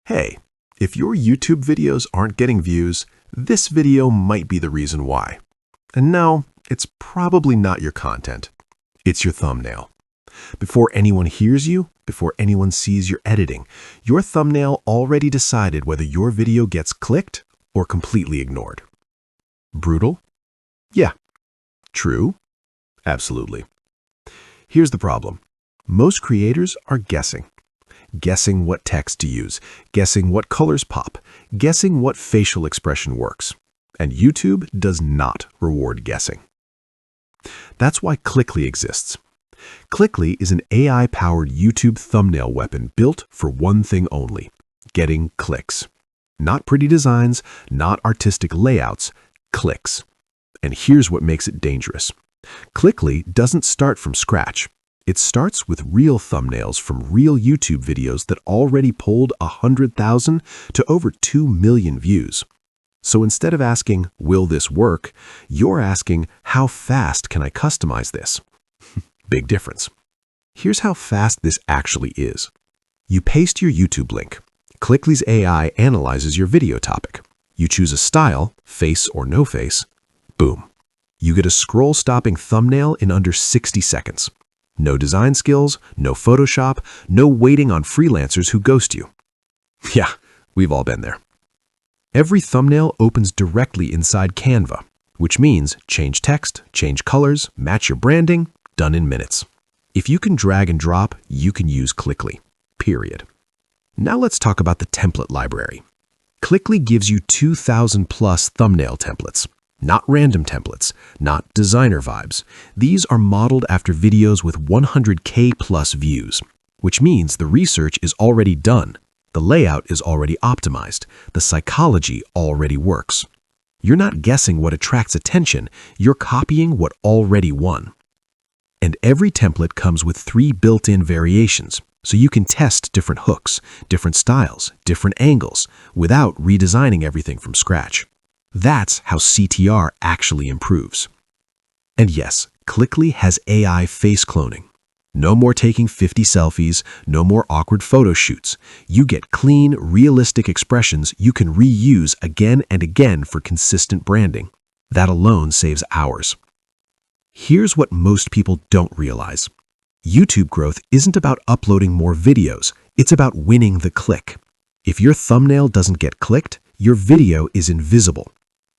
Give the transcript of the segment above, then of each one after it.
Hey, if your YouTube videos aren't getting views, this video might be the reason why. And no, it's probably not your content. It's your thumbnail. Before anyone hears you, before anyone sees your editing, your thumbnail already decided whether your video gets clicked or completely ignored. Brutal? Yeah. True? Absolutely. Here's the problem. Most creators are guessing. Guessing what text to use, guessing what colors pop, guessing what facial expression works. And YouTube does not reward guessing. That's why Clickly exists. Clickly is an AI-powered YouTube thumbnail weapon built for one thing only: getting clicks. Not pretty designs, not artistic layouts, clicks. And here's what makes it dangerous. Clickly doesn't start from scratch. It starts with real thumbnails from real YouTube videos that already pulled 100,000 to over 2 million views. So instead of asking, will this work, you're asking, how fast can I customize this? Big difference. Here's how fast this actually is. You paste your YouTube link. Clickly's AI analyzes your video topic. You choose a style, face or no face. Boom. You get a scroll-stopping thumbnail in under 60 seconds. No design skills, no Photoshop, no waiting on freelancers who ghost you. Yeah, we've all been there. Every thumbnail opens directly inside Canva, which means change text, change colors, match your branding, done in minutes. If you can drag and drop, you can use Clickly, period. Now let's talk about the template library. Clickly gives you 2,000 plus thumbnail templates. Not random templates, not designer vibes. These are modeled after videos with 100K plus views, which means the research is already done. The layout is already optimized. The psychology already works. You're not guessing what attracts attention. You're copying what already won. And every template comes with 3 built-in variations, so you can test different hooks, different styles, different angles, without redesigning everything from scratch. That's how CTR actually improves. And yes, Clickly has AI face cloning. No more taking 50 selfies, no more awkward photo shoots. You get clean, realistic expressions you can reuse again and again for consistent branding. That alone saves hours. Here's what most people don't realize. YouTube growth isn't about uploading more videos. It's about winning the click. If your thumbnail doesn't get clicked, your video is invisible.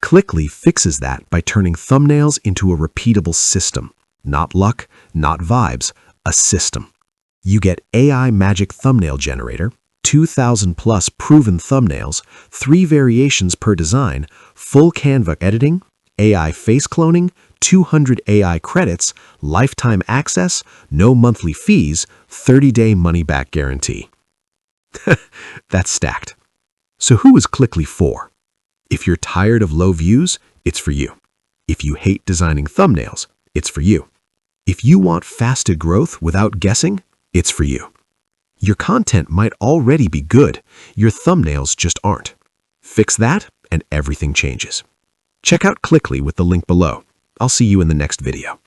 Clickly fixes that by turning thumbnails into a repeatable system. Not luck, not vibes, a system. You get AI Magic Thumbnail Generator, 2,000 plus proven thumbnails, 3 variations per design, full Canva editing, AI face cloning, 200 AI credits, lifetime access, no monthly fees, 30-day money-back guarantee. That's stacked. So who is Clickly for? If you're tired of low views, it's for you. If you hate designing thumbnails, it's for you. If you want faster growth without guessing, it's for you. Your content might already be good. Your thumbnails just aren't. Fix that and everything changes. Check out Clickly with the link below. I'll see you in the next video.